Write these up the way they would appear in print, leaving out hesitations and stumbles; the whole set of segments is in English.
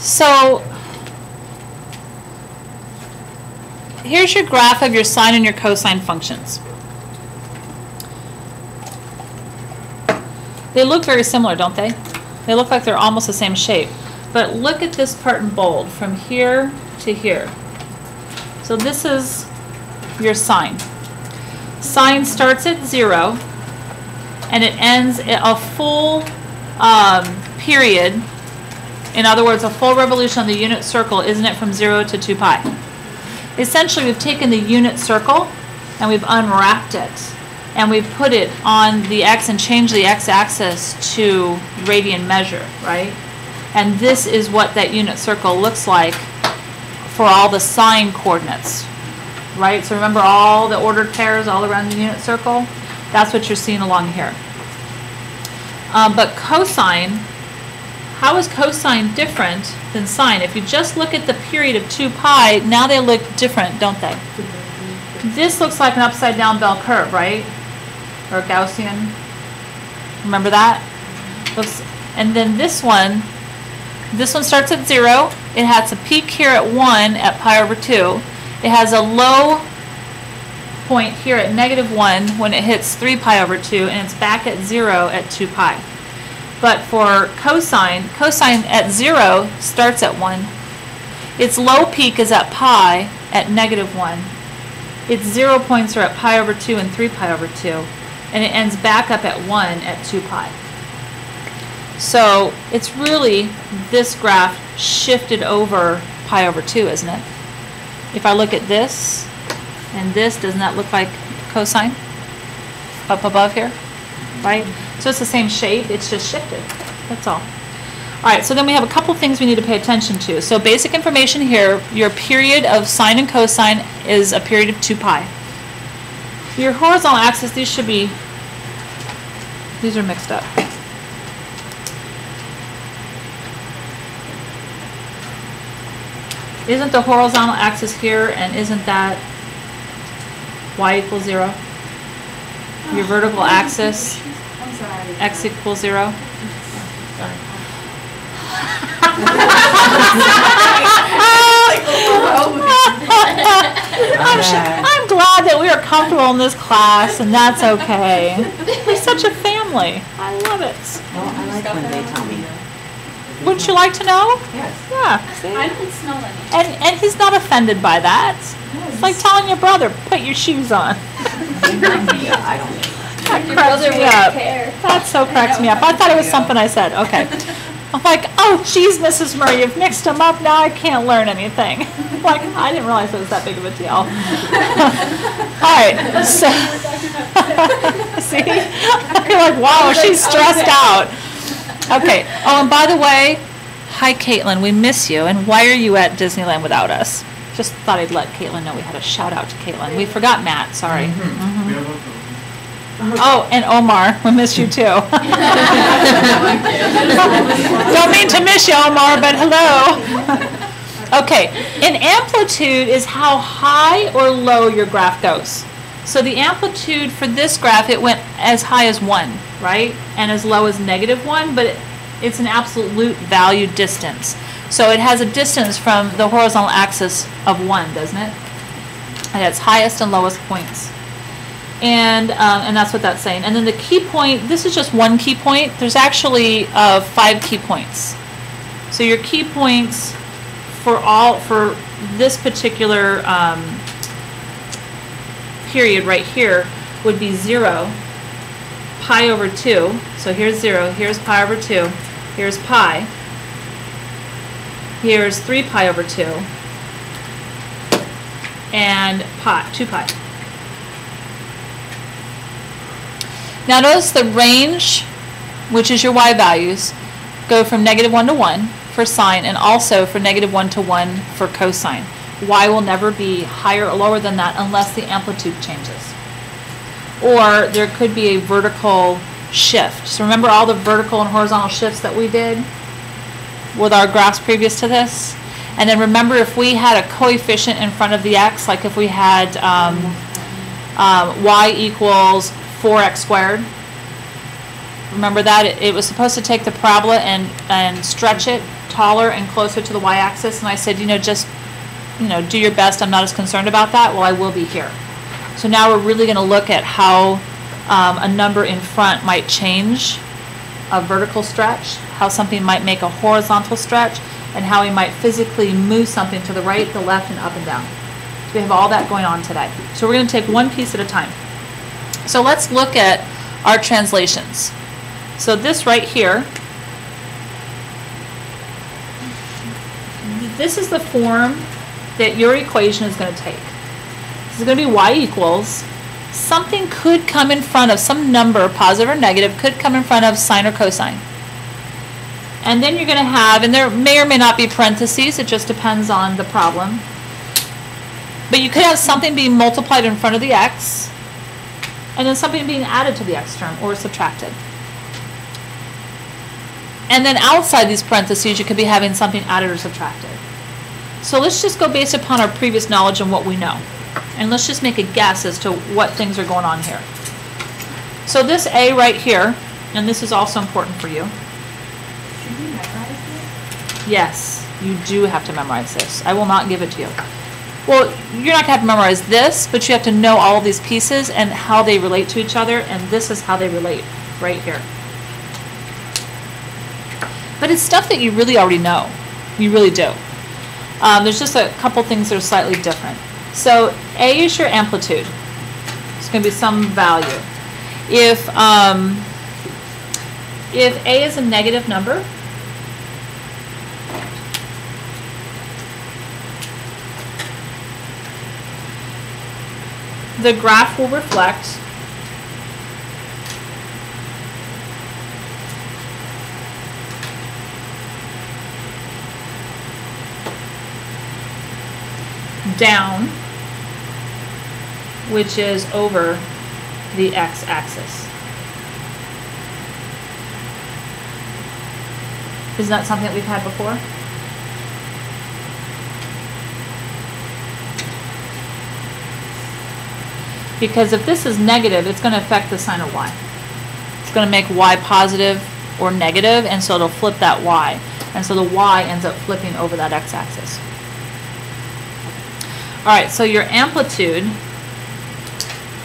So here's your graph of your sine and your cosine functions. They look very similar, don't they? They look like they're almost the same shape. But look at this part in bold, from here to here. So this is your sine. Sine starts at 0, and it ends at a full period. In other words, a full revolution on the unit circle, isn't it, from 0 to 2 pi? Essentially, we've taken the unit circle and we've unwrapped it, and we've put it on the x and changed the x-axis to radian measure, right? And this is what that unit circle looks like for all the sine coordinates, right? So remember all the ordered pairs all around the unit circle? That's what you're seeing along here. But cosine, how is cosine different than sine? If you just look at the period of 2 pi, now they look different, don't they? This looks like an upside down bell curve, right? Or Gaussian. Remember that? And then this one starts at 0. It has a peak here at 1 at pi over 2. It has a low point here at -1 when it hits 3 pi over 2, and it's back at 0 at 2 pi. But for cosine at 0 starts at 1. Its low peak is at pi at -1. Its 0 points are at pi over 2 and 3 pi over 2. And it ends back up at 1 at 2 pi. So it's really this graph shifted over pi over 2, isn't it? If I look at this and this, doesn't that look like cosine up above here, right? So it's the same shape, it's just shifted, that's all. All right, so then we have a couple things we need to pay attention to. So basic information here, your period of sine and cosine is a period of 2 pi. Your horizontal axis, these are mixed up. Isn't the horizontal axis here, and isn't that y equals 0? Your vertical axis, x equals 0. I'm glad that we are comfortable in this class, and that's okay. We're such a family. I love it. Well, I like when they tell me. Wouldn't you like to know? Yes. Yeah. See? I don't smell any. And he's not offended by that. It's like telling your brother, put your shoes on. Yeah, I don't. That cracks me up. That so cracks me up. I thought it was something I said. Okay. I'm like, oh, geez, Mrs. Murray, you've mixed them up. Now I can't learn anything. Like, I didn't realize it was that big of a deal. All right. So, see? You're like, wow, she's stressed out. Okay. Oh, and by the way, hi, Caitlin. We miss you. And why are you at Disneyland without us? Just thought I'd let Caitlin know we had a shout out to Caitlin. We forgot Matt. Sorry. Oh, and Omar, we miss you too. Don't mean to miss you, Omar, but hello. Okay, an amplitude is how high or low your graph goes. So the amplitude for this graph, it went as high as 1, right? And as low as -1, but it's an absolute value distance. So it has a distance from the horizontal axis of 1, doesn't it? At its highest and lowest points. And that's what that's saying. And then the key point, this is just one key point. There's actually 5 key points. So your key points for this particular period right here would be 0, pi over 2. So here's 0, here's pi over 2, here's pi, here's 3 pi over 2, and pi, 2 pi. Now notice the range, which is your y values, go from -1 to 1 for sine, and also for -1 to 1 for cosine. Y will never be higher or lower than that unless the amplitude changes. Or there could be a vertical shift. So remember all the vertical and horizontal shifts that we did with our graphs previous to this? And then remember, if we had a coefficient in front of the x, like if we had y equals 4x squared. Remember that? It was supposed to take the parabola and stretch it taller and closer to the y-axis, and I said, just, do your best. I'm not as concerned about that. Well, I will be here. So now we're really going to look at how a number in front might change a vertical stretch, how something might make a horizontal stretch, and how we might physically move something to the right, the left, and up and down. So we have all that going on today. So we're going to take one piece at a time. So let's look at our translations. So this right here, this is the form that your equation is going to take. This is going to be y equals, something could come in front of some number, positive or negative, could come in front of sine or cosine. And then you're going to have, and there may or may not be parentheses, it just depends on the problem. But you could have something being multiplied in front of the x, and then something being added to the x term or subtracted. And then outside these parentheses, you could be having something added or subtracted. So let's just go based upon our previous knowledge and what we know. And let's just make a guess as to what things are going on here. So this A right here, and this is also important for you. Should we memorize this? Yes, you do have to memorize this. I will not give it to you. Well, you're not going to have to memorize this, but you have to know all of these pieces and how they relate to each other, and this is how they relate right here. But it's stuff that you really already know. You really do. There's just a couple things that are slightly different. So A is your amplitude. It's going to be some value. If A is a negative number, the graph will reflect down, which is over the x-axis. Isn't that something that we've had before? Because if this is negative, it's going to affect the sign of y. It's going to make y positive or negative, and so it'll flip that y. And so the y ends up flipping over that x-axis. All right, so your amplitude,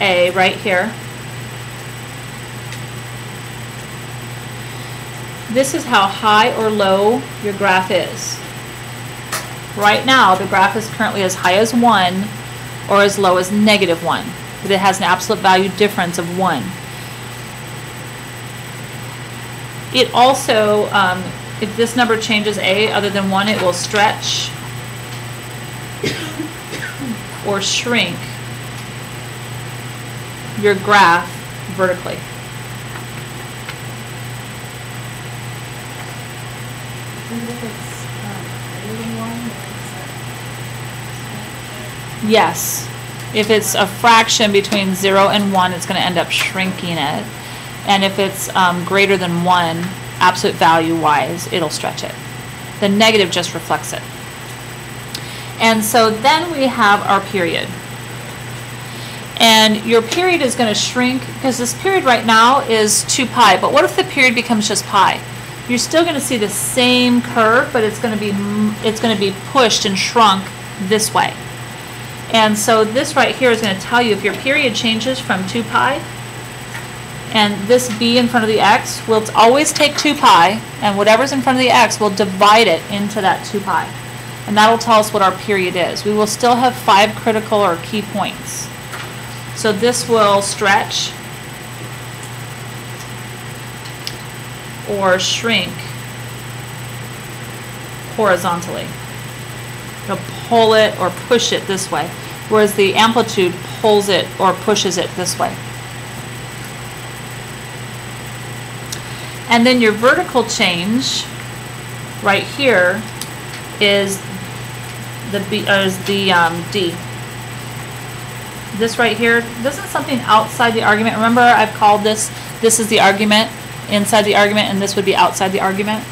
A, right here, this is how high or low your graph is. Right now, the graph is currently as high as 1 or as low as -1, but it has an absolute value difference of 1. It also, if this number changes A other than 1, it will stretch or shrink your graph vertically. Even if it's greater than 1, or Yes. If it's a fraction between 0 and 1, it's going to end up shrinking it. And if it's greater than 1, absolute value-wise, it'll stretch it. The negative just reflects it. And so then we have our period. And your period is going to shrink, because this period right now is 2 pi. But what if the period becomes just pi? You're still going to see the same curve, but it's going to be pushed and shrunk this way. And so this right here is going to tell you if your period changes from 2 pi, and this b in front of the x, we'll always take 2 pi, and whatever's in front of the x, we'll divide it into that 2 pi. And that'll tell us what our period is. We will still have 5 critical or key points. So this will stretch or shrink horizontally. It'll pull it or push it this way, whereas the amplitude pulls it or pushes it this way. And then your vertical change right here is the D. This right here, this is something outside the argument. Remember, I've called this is the argument, inside the argument, and this would be outside the argument.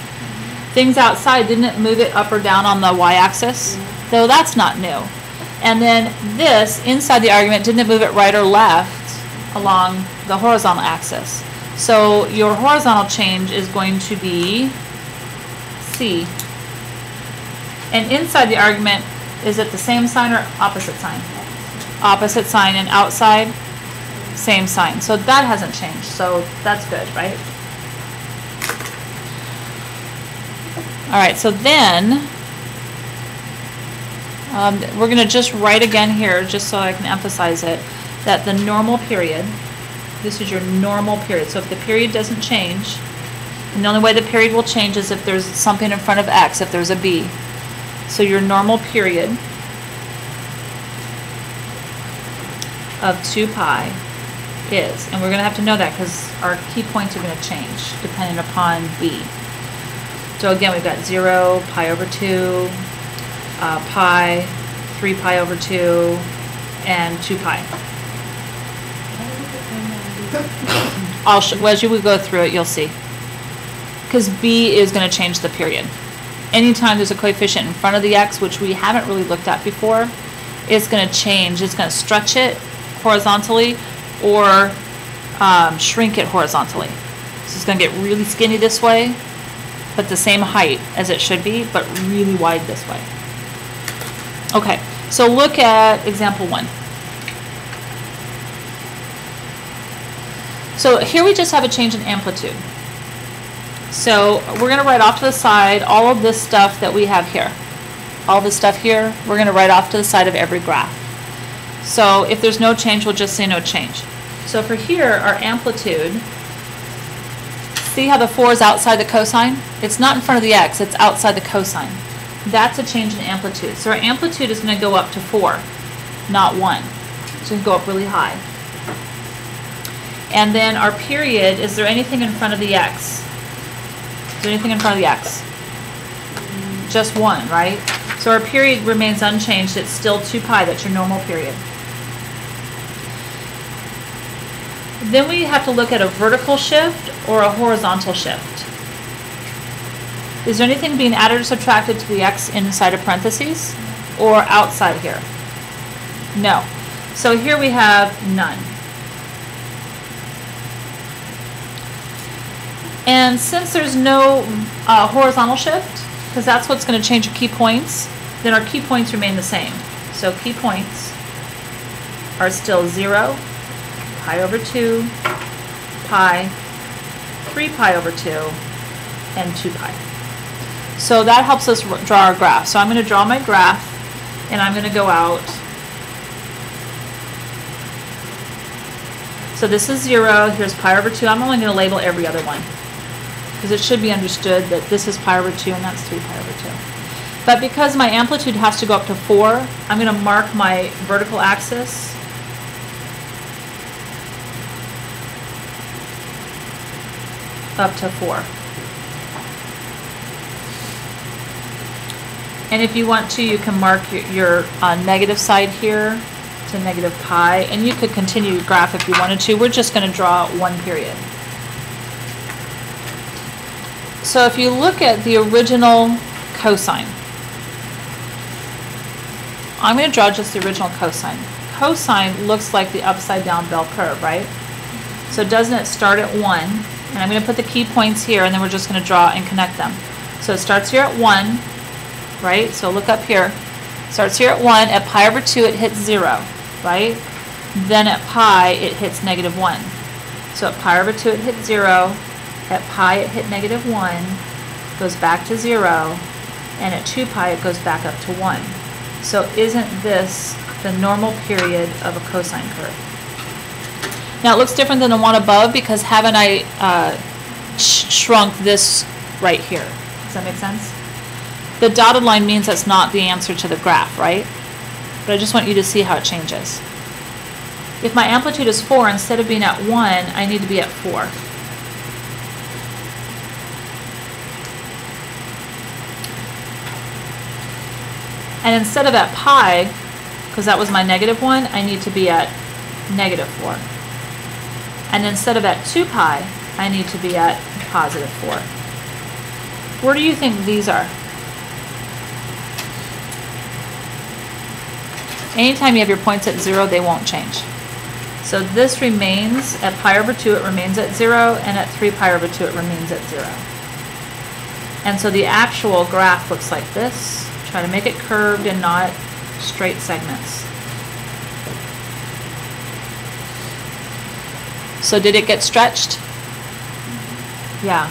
Things outside, didn't it move it up or down on the y-axis? Though that's not new. And then this, inside the argument, didn't it move it right or left along the horizontal axis? So your horizontal change is going to be C. And inside the argument, is it the same sign or opposite sign? Opposite sign, and outside, same sign. So that hasn't changed, so that's good, right? All right, so then we're going to just write again here, just so I can emphasize it, that the normal period, this is your normal period. So if the period doesn't change, and the only way the period will change is if there's something in front of x, if there's a b. So your normal period of 2 pi is, and we're going to have to know that because our key points are going to change depending upon b. So again, we've got 0, pi over 2, pi, 3 pi over 2, and 2 pi. Well, as you would go through it, you'll see. Because b is going to change the period. Anytime there's a coefficient in front of the x, which we haven't really looked at before, it's going to change. It's going to stretch it horizontally or shrink it horizontally. So it's going to get really skinny this way, but the same height as it should be, but really wide this way. Okay, so look at example 1. So here we just have a change in amplitude. So we're going to write off to the side all of this stuff that we have here. All this stuff here, we're going to write off to the side of every graph. So if there's no change, we'll just say no change. So for here, our amplitude, see how the 4 is outside the cosine? It's not in front of the x, it's outside the cosine. That's a change in amplitude. So our amplitude is going to go up to 4, not 1. It's going to go up really high. And then our period, is there anything in front of the x? Is there anything in front of the x? Just 1, right? So our period remains unchanged. It's still 2 pi. That's your normal period. Then we have to look at a vertical shift or a horizontal shift. Is there anything being added or subtracted to the x inside of parentheses or outside here? No. So here we have none. And since there's no horizontal shift, because that's what's going to change your key points, then our key points remain the same. So key points are still 0, pi over 2, pi, 3 pi over 2, and 2 pi. So that helps us draw our graph. So I'm going to draw my graph, and I'm going to go out. So this is 0, here's pi over 2. I'm only going to label every other one, because it should be understood that this is pi over 2 and that's 3 pi over 2. But because my amplitude has to go up to 4, I'm going to mark my vertical axis up to 4. And if you want to, you can mark your negative side here to negative pi, and you could continue your graph if you wanted to. We're just going to draw one period. So if you look at the original cosine, I'm going to draw just the original cosine. Cosine looks like the upside down bell curve, right? So doesn't it start at 1? And I'm going to put the key points here, and then we're just going to draw and connect them. So it starts here at 1, right? So look up here. Starts here at 1. At pi over 2, it hits 0, right? Then at pi, it hits negative 1. So at pi over 2, it hits 0. At pi, it hit negative 1, goes back to 0, and at 2 pi, it goes back up to 1. So isn't this the normal period of a cosine curve? Now it looks different than the one above because haven't I shrunk this right here? Does that make sense? The dotted line means that's not the answer to the graph, right? But I just want you to see how it changes. If my amplitude is 4, instead of being at 1, I need to be at 4. And instead of at pi, because that was my negative 1, I need to be at negative 4. And instead of at 2 pi, I need to be at positive 4. Where do you think these are? Anytime you have your points at 0, they won't change. So this remains at pi over 2, it remains at 0, and at 3 pi over 2, it remains at 0. And so the actual graph looks like this. Try to make it curved and not straight segments. So did it get stretched? Yeah.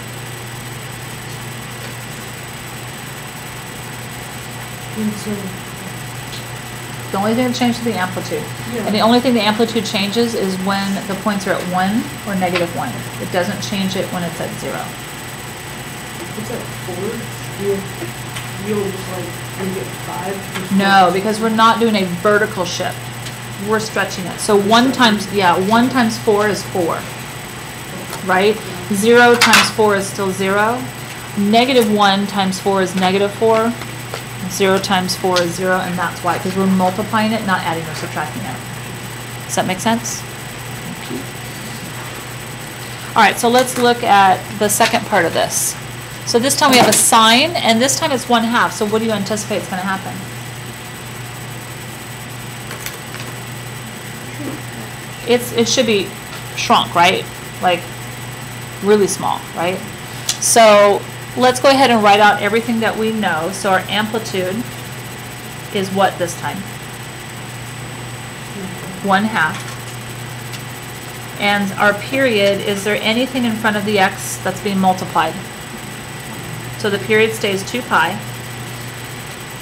The only thing that changed is the amplitude. And the only thing the amplitude changes is when the points are at 1 or -1. It doesn't change it when it's at 0. It's at 4, you'll just like, you get 5? No, because we're not doing a vertical shift. We're stretching it. So 1 times 4 is 4, right? 0 times 4 is still 0. -1 times 4 is -4. 0 times 4 is 0, and that's why, because we're multiplying it, not adding or subtracting it. Does that make sense? All right, so let's look at the second part of this. So this time we have a sign, and this time it's 1/2. So what do you anticipate is going to happen? It should be shrunk, right? Like really small, right? So let's go ahead and write out everything that we know. So our amplitude is what this time? 1/2. And our period, is there anything in front of the x that's being multiplied? So the period stays 2 pi.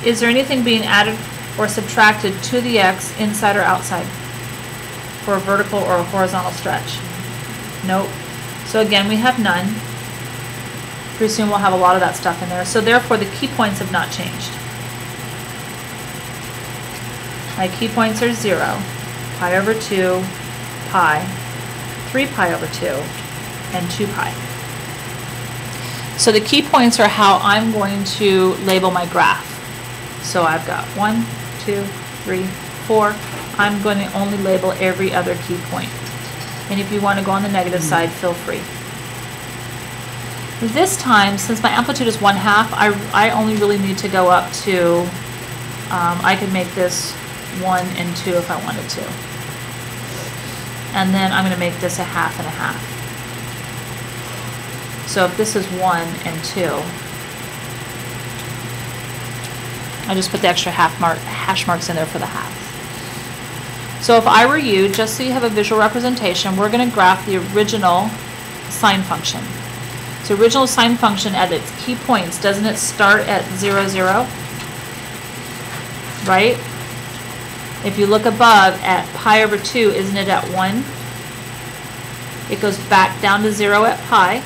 Is there anything being added or subtracted to the x inside or outside for a vertical or a horizontal stretch? Nope. So again, we have none. Pretty soon we'll have a lot of that stuff in there. So therefore the key points have not changed. My key points are 0, pi over 2, pi, 3 pi over 2, and 2 pi. So the key points are how I'm going to label my graph. So I've got 1, 2, 3, 4. I'm going to only label every other key point. And if you want to go on the negative side, feel free. This time, since my amplitude is 1/2, I only really need to go up to, I could make this 1 and 2 if I wanted to. And then I'm going to make this a 1/2 and a 1/2. So if this is 1 and 2, I just put the extra hash marks in there for the 1/2. So if I were you, just so you have a visual representation, we're going to graph the original sine function. So original sine function at its key points, doesn't it start at 0, 0? Right? If you look above at pi over 2, isn't it at 1? It goes back down to 0 at pi.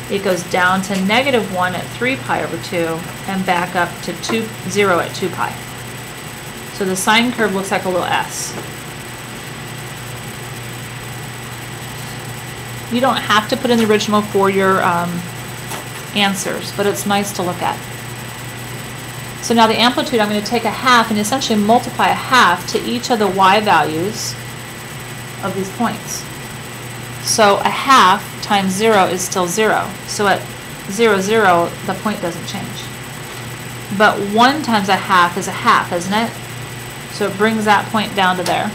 It goes down to -1 at 3 pi over 2, and back up to 0 at 2 pi. So the sine curve looks like a little S. You don't have to put in the original for your answers, but it's nice to look at. So now the amplitude, I'm going to take a 1/2 and essentially multiply a 1/2 to each of the y values of these points. So a 1/2 times 0 is still 0. So at 0, 0, the point doesn't change. But 1 times a 1/2 is a 1/2, isn't it? So it brings that point down to there.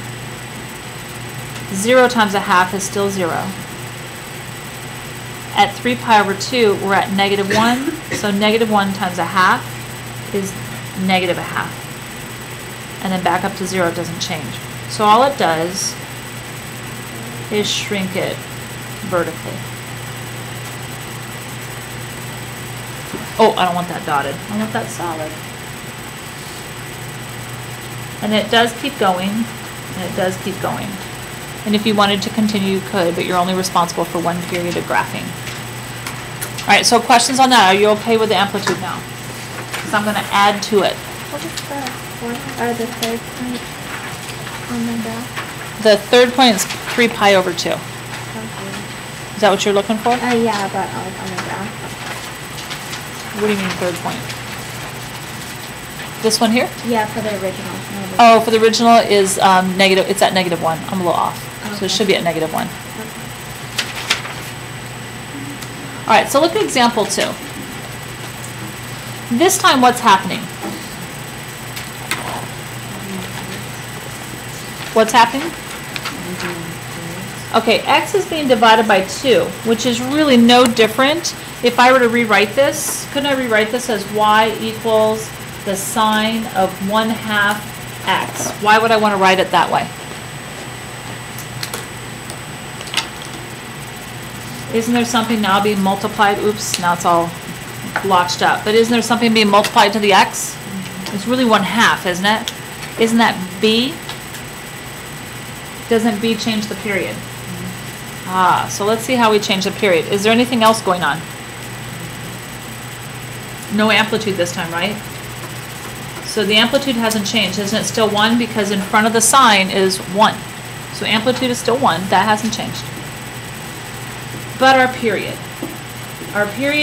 0 times a 1/2 is still 0. At 3 pi over 2, we're at -1. So -1 times a 1/2 is -1/2. And then back up to 0, it doesn't change. So all it does is shrink it vertically. Oh, I don't want that dotted. I want that solid. And it does keep going, and it does keep going. And if you wanted to continue, you could, but you're only responsible for one period of graphing. All right, so questions on that? Are you okay with the amplitude now? Because I'm going to add to it. What is the fourth or the third point on the graph? The third point is 3 pi over 2. Okay. Is that what you're looking for? Yeah, but like on the graph. What do you mean third point? This one here? Yeah, for the original. No, Oh, for the original is negative. It's at -1. I'm a little off. So Okay. it should be at -1. Okay. All right, so look at example 2. This time what's happening? What's happening? Okay, x is being divided by 2, which is really no different If I were to rewrite this, couldn't I rewrite this as y equals the sine of 1/2 x? Why would I want to write it that way? Isn't there something now being multiplied? Oops, now it's all blotched up. But isn't there something being multiplied to the x? It's really 1/2, isn't it? Isn't that b? Doesn't b change the period? Ah, so let's see how we change the period. Is there anything else going on? No amplitude this time, right? So the amplitude hasn't changed. Isn't it still 1? Because in front of the sign is 1. So amplitude is still 1. That hasn't changed. But our period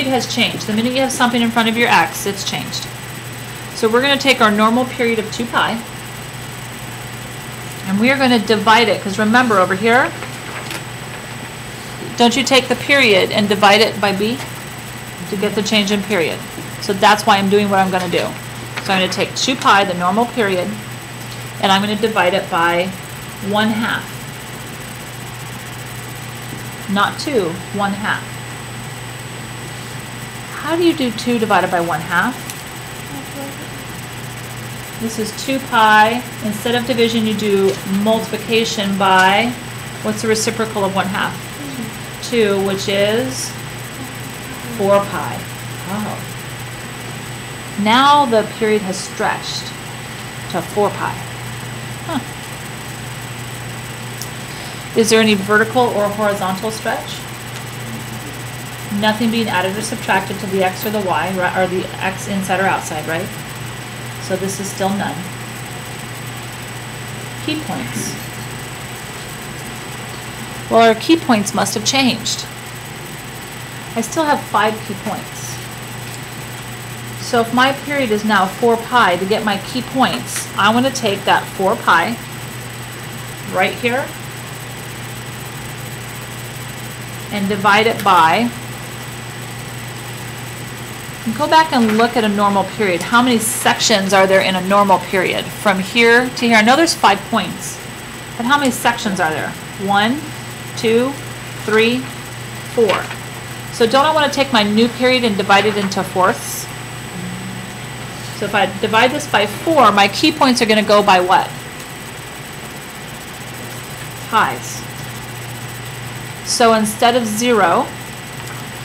has changed. The minute you have something in front of your x, it's changed. So we're going to take our normal period of 2 pi, and we are going to divide it, because remember over here, don't you take the period and divide it by b to get the change in period? So that's why I'm doing what I'm going to do. So I'm going to take 2 pi, the normal period, and I'm going to divide it by 1/2. Not 2, 1/2. How do you do 2 divided by 1/2? This is 2 pi. Instead of division, you do multiplication by, what's the reciprocal of 1/2? 2, which is 4 pi. Oh. Now the period has stretched to 4 pi. Huh. Is there any vertical or horizontal stretch? Nothing being added or subtracted to the x or the y, or the x inside or outside, right? So this is still none. Key points. Well, our key points must have changed. I still have 5 key points. So if my period is now 4 pi, to get my key points, I want to take that 4 pi right here and divide it by, and go back and look at a normal period. How many sections are there in a normal period? From here to here. I know there's 5 points, but how many sections are there? 1, 2, 3, 4. So don't I want to take my new period and divide it into fourths? So if I divide this by 4, my key points are going to go by what? Pi's. So instead of 0,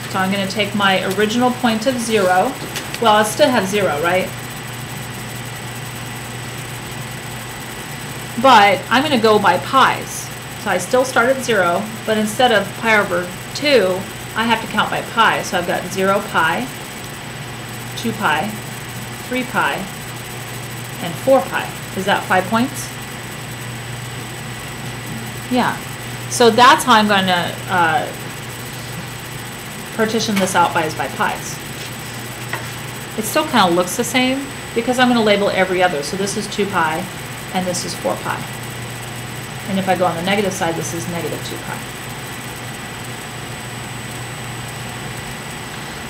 so I'm going to take my original point of 0. Well, I still have 0, right? But I'm going to go by pi's. So I still start at 0, but instead of pi over 2, I have to count by pi. So I've got 0 pi, 2 pi, 3 pi, and 4 pi. Is that 5 points? Yeah. So that's how I'm going to partition this out by pi's. It still kind of looks the same because I'm going to label every other. So this is 2 pi and this is 4 pi. And if I go on the negative side, this is negative 2 pi.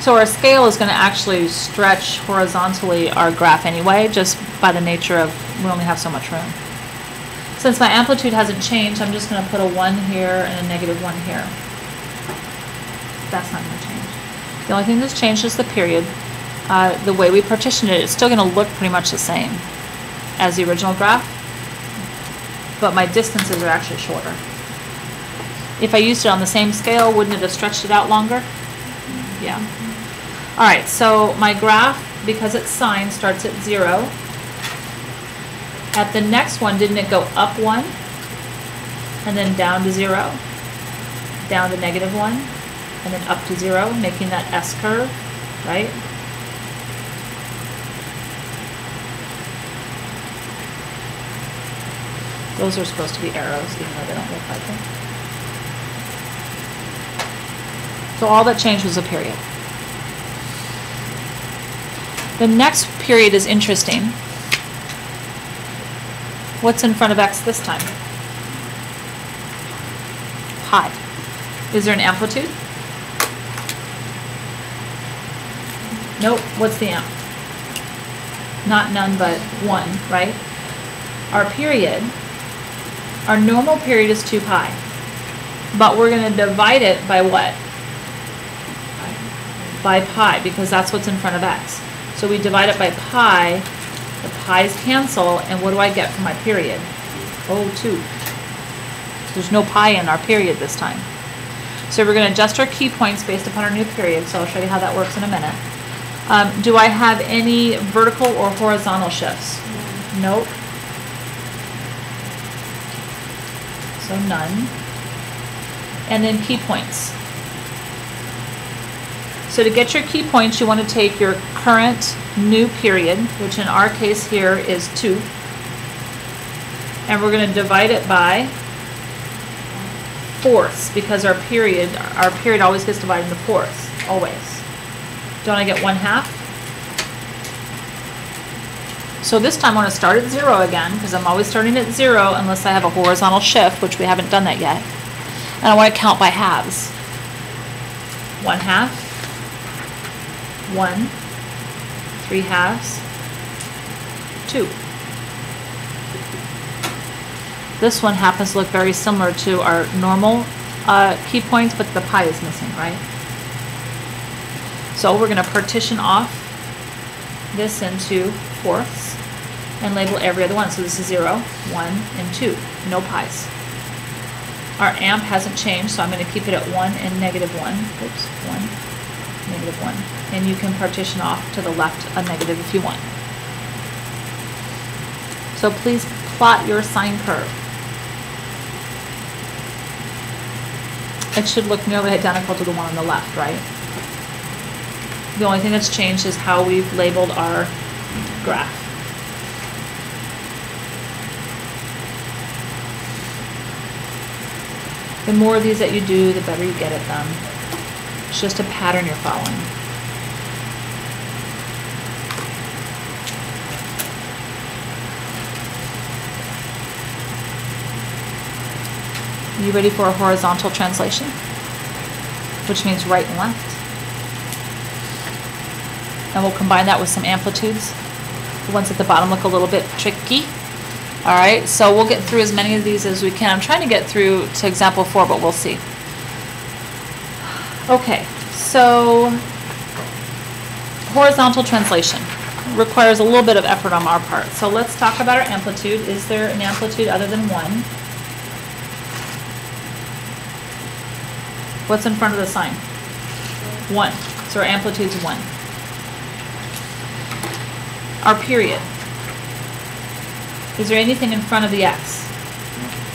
So our scale is going to actually stretch horizontally our graph anyway, just by the nature of we only have so much room. Since my amplitude hasn't changed, I'm just going to put a 1 here and a negative 1 here. That's not going to change. The only thing that's changed is the period. The way we partitioned it, it's still going to look pretty much the same as the original graph, but my distances are actually shorter. If I used it on the same scale, wouldn't it have stretched it out longer? Yeah. All right, so my graph, because it's sine, starts at 0. At the next one, didn't it go up 1, and then down to 0, down to negative 1, and then up to 0, making that S curve, right? Those are supposed to be arrows, even though they don't look like it. So all that changed was a period. The next period is interesting. What's in front of x this time? Pi. Is there an amplitude? Nope. What's the amp? Not none, but 1, right? Our period, our normal period is 2 pi. But we're going to divide it by what? by pi, because that's what's in front of x. So we divide it by pi, the pi's cancel, and what do I get for my period? Oh, 2. There's no pi in our period this time. So we're going to adjust our key points based upon our new period, so I'll show you how that works in a minute. Do I have any vertical or horizontal shifts? Nope. So none. And then key points. So to get your key points, you want to take your current new period, which in our case here is 2. And we're going to divide it by fourths, because our period always gets divided into fourths, always. Don't I get 1/2? So this time I want to start at 0 again, because I'm always starting at 0 unless I have a horizontal shift, which we haven't done that yet. And I want to count by halves. 1/2, 1, 3 halves, 2. This one happens to look very similar to our normal key points, but the pi is missing, right? So we're going to partition off this into fourths and label every other one. So this is 0, 1, and 2. No pi's. Our amp hasn't changed, so I'm going to keep it at 1 and -1. Oops, 1, -1. And you can partition off to the left a negative if you want. So please plot your sine curve. It should look nearly identical to the one on the left, right? The only thing that's changed is how we've labeled our graph. The more of these that you do, the better you get at them. It's just a pattern you're following. You ready for a horizontal translation? Which means right and left. And we'll combine that with some amplitudes. The ones at the bottom look a little bit tricky. All right, so we'll get through as many of these as we can. I'm trying to get through to example 4, but we'll see. Okay, so horizontal translation requires a little bit of effort on our part. So let's talk about our amplitude. Is there an amplitude other than 1? What's in front of the sign? 1. So our amplitude's 1. Our period. Is there anything in front of the x?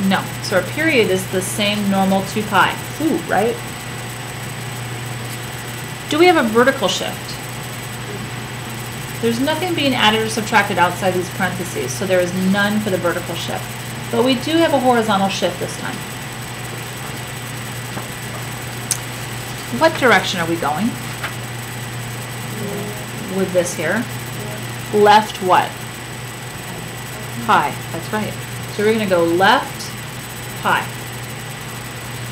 No. So our period is the same normal 2 pi. Ooh, right? Do we have a vertical shift? There's nothing being added or subtracted outside these parentheses, so there is none for the vertical shift. But we do have a horizontal shift this time. What direction are we going with this here? Left what? Pi. That's right. So we're going to go left pi.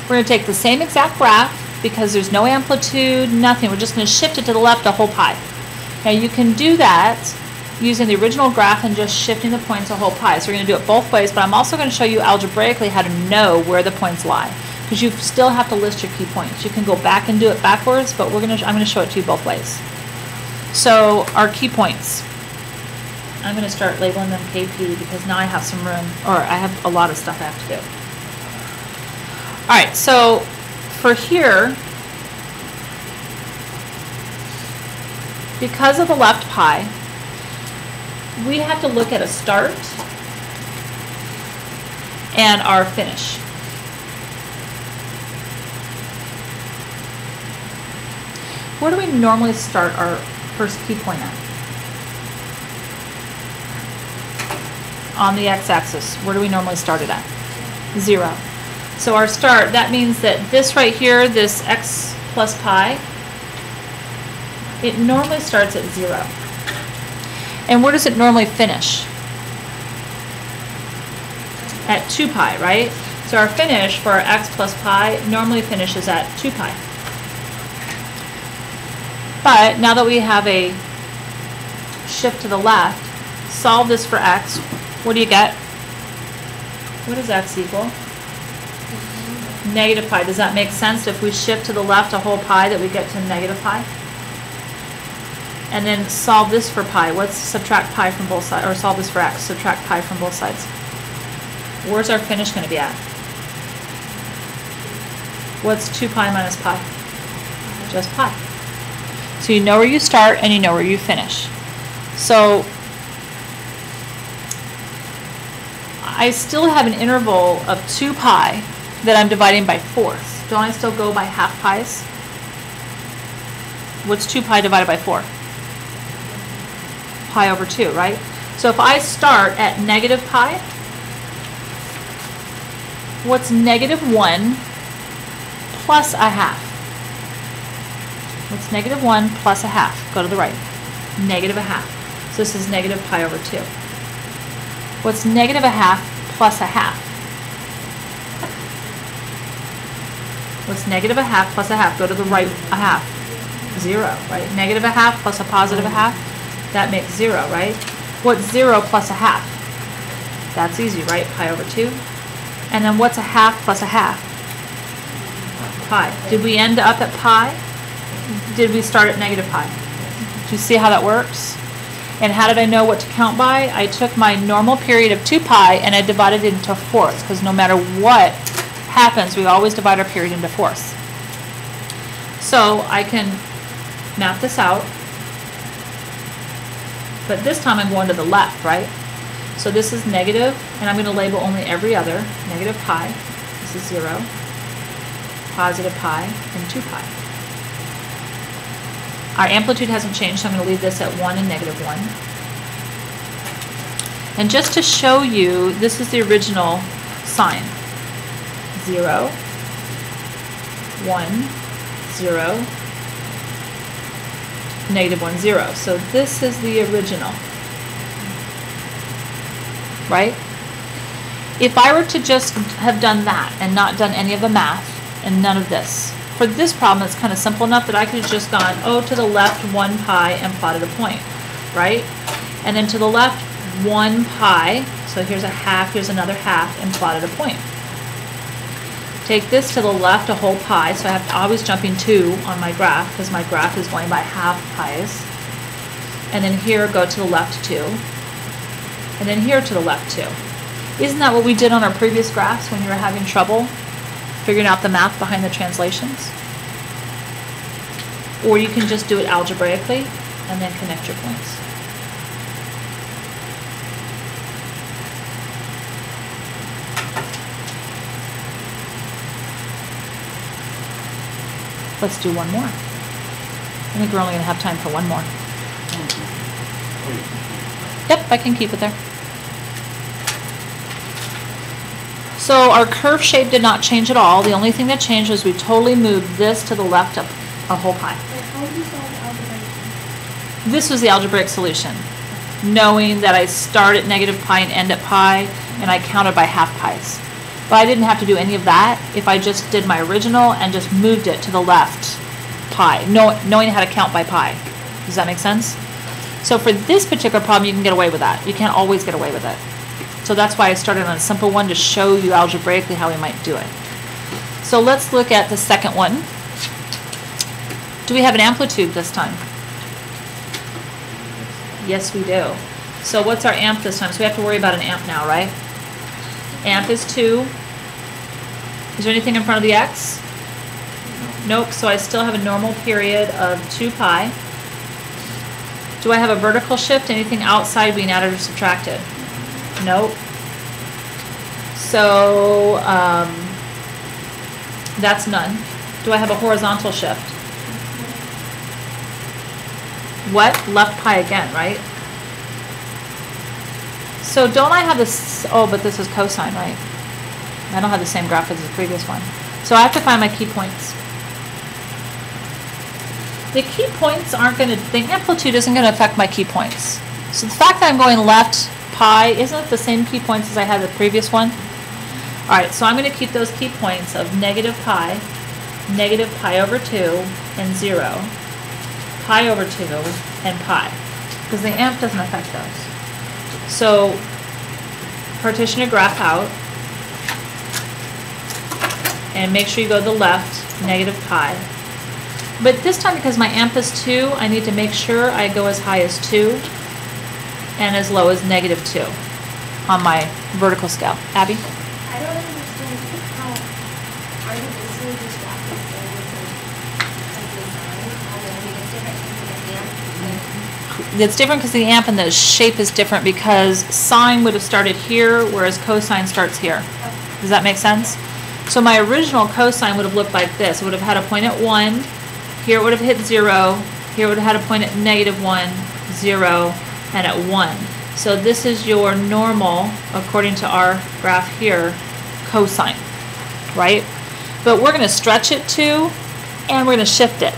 We're going to take the same exact graph because there's no amplitude, nothing. We're just going to shift it to the left a whole pi. Now you can do that using the original graph and just shifting the points a whole pi. So we're going to do it both ways, but I'm also going to show you algebraically how to know where the points lie, because you still have to list your key points. You can go back and do it backwards, but I'm going to show it to you both ways. So our key points. I'm going to start labeling them KP because now I have some room, or I have a lot of stuff I have to do. All right, so for here, because of the left pi, we have to look at a start and our finish. Where do we normally start our first key point at? On the x-axis, where do we normally start it at? 0. So our start, that means that this right here, this x plus pi, it normally starts at 0. And where does it normally finish? At 2 pi, right? So our finish for our x plus pi normally finishes at 2 pi. But now that we have a shift to the left, solve this for x. What do you get? What does x equal? Negative pi. Does that make sense if we shift to the left a whole pi that we get to negative pi? And then solve this for pi. What's subtract pi from both sides? Or solve this for x, subtract pi from both sides. Where's our finish going to be at? What's 2 pi minus pi? Just pi. So you know where you start and you know where you finish. So I still have an interval of 2 pi that I'm dividing by fourths. Don't I still go by half pi's? What's 2 pi divided by 4? Pi over 2, right? So if I start at negative pi, what's negative 1 plus a half? What's negative 1 plus a half? Go to the right. Negative a half. So this is negative pi over 2. What's negative a half plus a half? What's negative a half plus a half? Go to the right a half. 0, right? Negative a half plus a positive a half, that makes 0, right? What's 0 plus a half? That's easy, right? Pi over 2. And then what's a half plus a half? Pi. Did we end up at pi? Did we start at negative pi? Do you see how that works? And how did I know what to count by? I took my normal period of 2 pi and I divided it into fourths, because no matter what happens, we always divide our period into fourths. So I can map this out, but this time I'm going to the left, right? So this is negative, and I'm going to label only every other. Negative pi, this is 0, positive pi, and 2 pi. Our amplitude hasn't changed, so I'm going to leave this at 1 and negative 1. And just to show you, this is the original sign. 0, 1, 0, negative 1, 0. So this is the original, right? If I were to just have done that and not done any of the math and none of this, for this problem it's kind of simple enough that I could have just gone, oh, to the left 1 pi and plotted a point, right? And then to the left 1 pi, so here's a half, here's another half, and plotted a point. Take this to the left a whole pi, so I have to always jumping 2 on my graph because my graph is going by half pi's. And then here go to the left 2. And then here to the left 2. Isn't that what we did on our previous graphs when you were having trouble figuring out the math behind the translations? Or you can just do it algebraically and then connect your points. Let's do one more. I think we're only going to have time for one more. Yep, I can keep it there. So our curve shape did not change at all. The only thing that changed was we totally moved this to the left of a whole pi. How would you solve the algebraic? This was the algebraic solution, knowing that I start at negative pi and end at pi, and I counted by half pi's. But I didn't have to do any of that if I just did my original and just moved it to the left pi, knowing how to count by pi. Does that make sense? So for this particular problem, you can get away with that. You can't always get away with it. So that's why I started on a simple one to show you algebraically how we might do it. So let's look at the second one. Do we have an amplitude this time? Yes, we do. So what's our amp this time? So we have to worry about an amp now, right? Amp is 2. Is there anything in front of the x? Nope, so I still have a normal period of 2 pi. Do I have a vertical shift? Anything outside being added or subtracted? Nope. So that's none. Do I have a horizontal shift? What? Left pi again, right? So don't I have this, oh, but this is cosine, right? I don't have the same graph as the previous one. So I have to find my key points. The key points aren't going to, the amplitude isn't going to affect my key points. So the fact that I'm going left pi, isn't it the same key points as I had the previous one? All right, so I'm going to keep those key points of negative pi over 2, and 0, pi over 2, and pi, because the amp doesn't affect those. So partition your graph out, and make sure you go to the left, negative pi, But this time, because my amp is 2, I need to make sure I go as high as 2 and as low as -2 on my vertical scale. Abby? I don't understand how are you basically just dropping the same as the design, although I mean it's different because of the amp. It's different because the amp and the shape is different because sine would have started here, whereas cosine starts here. Does that make sense? So my original cosine would have looked like this. It would have had a point at 1, here it would have hit 0, here it would have had a point at -1, 0, and at 1. So this is your normal, according to our graph here, cosine, right? But we're going to stretch it too, and we're going to shift it.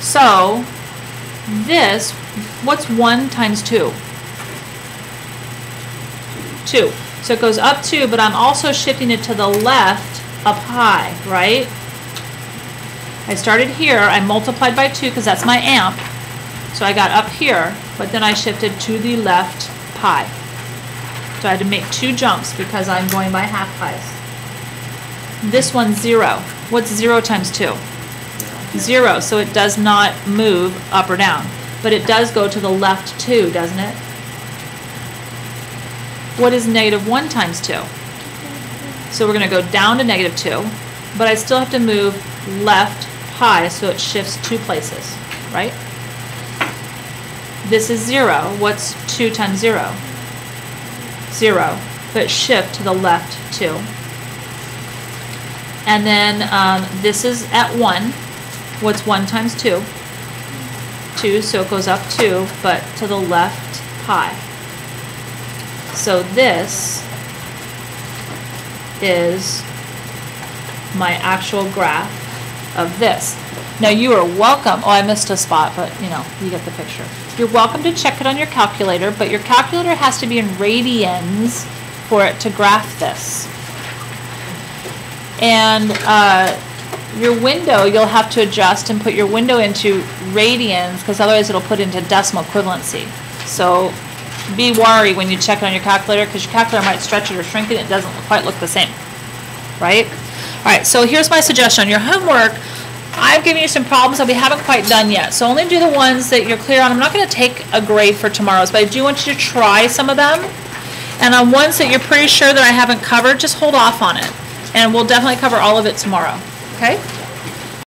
So this, what's 1 times 2? 2. So it goes up 2, but I'm also shifting it to the left up high, right? I started here, I multiplied by 2 because that's my amp. So I got up here, but then I shifted to the left pi. So I had to make 2 jumps because I'm going by half pies. This one's 0. What's 0 times 2? 0, so it does not move up or down. But it does go to the left 2, doesn't it? What is -1 times 2? So we're going to go down to -2, but I still have to move left pi, so it shifts 2 places, right? This is 0. What's 2 times 0? 0, but shift to the left 2. And then this is at 1. What's 1 times 2? 2, so it goes up 2, but to the left pi. So this is my actual graph of this. Now you are welcome, oh I missed a spot, but you know, you get the picture. You're welcome to check it on your calculator, but your calculator has to be in radians for it to graph this. And your window, you'll have to adjust and put your window into radians because otherwise it'll put into decimal equivalency. So be wary when you check it on your calculator because your calculator might stretch it or shrink it. It doesn't quite look the same, right? All right, so here's my suggestion. Your homework, I've given you some problems that we haven't quite done yet. So only do the ones that you're clear on. I'm not going to take a grade for tomorrow's, but I do want you to try some of them. And on ones that you're pretty sure that I haven't covered, just hold off on it. And we'll definitely cover all of it tomorrow, okay?